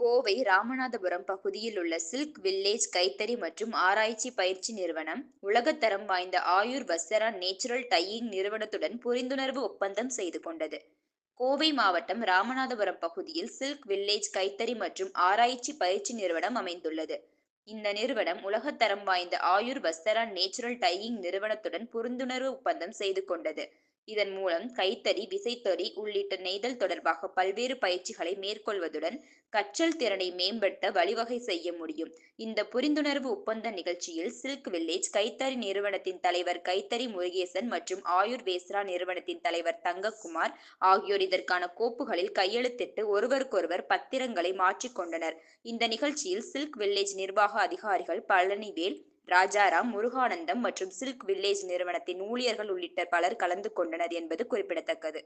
கோவை ராமநாதபுரம் பகுதியில் உள்ள silk village கைத்தறி மற்றும் ஆராய்ச்சி பயிற்சி நிறுவனம் உலகத்தரம் வாய்ந்த ஆயுர் வஸ்திரா நேச்சுரல் டையிங் நிறுவனத்துடன் புரிந்துணர்வு ஒப்பந்தம் செய்து கொண்டது. கோவை மாவட்டம் ராமநாதபுரம் பகுதியில் சில்க் வில்லேஜ் கைத்தறி மற்றும் ஆராய்ச்சி பயிற்சி நிறுவனம் அமைந்துள்ளது. இந்த நிறுவனம் உலகத்தரம் வாய்ந்த ஆயுர் வஸ்திரா நேச்சுரல் டையிங் நிறுவனத்துடன் புரிந்துணர்வு ஒப்பந்தம் செய்து கொண்டது. இதன் மூலம் கைத்தறி, விசைத்தறி உள்ளிட்ட நெய்தல் தொடர்பாக பல்வேறு பயிற்சிகளை மேற்கொள்வதுடன் கற்றல் திறனை மேம்படுத்த வழிவகை செய்ய முடியும். இந்த புரிந்துணர்வு ஒப்பந்த நிகழ்ச்சியில் சில்க் வில்லேஜ் கைத்தறி நிறுவனத்தின் தலைவர் கைத்தறி முருகேசன் மற்றும் ஆயுர் வேஸ்ரா நிறுவனத்தின் தலைவர் தங்கக்குமார் ஆகியோர் இதற்கான கோப்புகளில் கையெழுத்திட்டு ஒருவருக்கொருவர் பத்திரங்களை மாற்றிக்கொண்டனர். இந்த நிகழ்ச்சியில் சில்க் வில்லேஜ் நிர்வாக அதிகாரிகள் பழனிவேல், ராஜாராம், முருகானந்தம் மற்றும் சில்க் வில்லேஜ் நிறுவனத்தின் ஊழியர்கள் உள்ளிட்ட பலர் கலந்து கொண்டனர் என்பது குறிப்பிடத்தக்கது.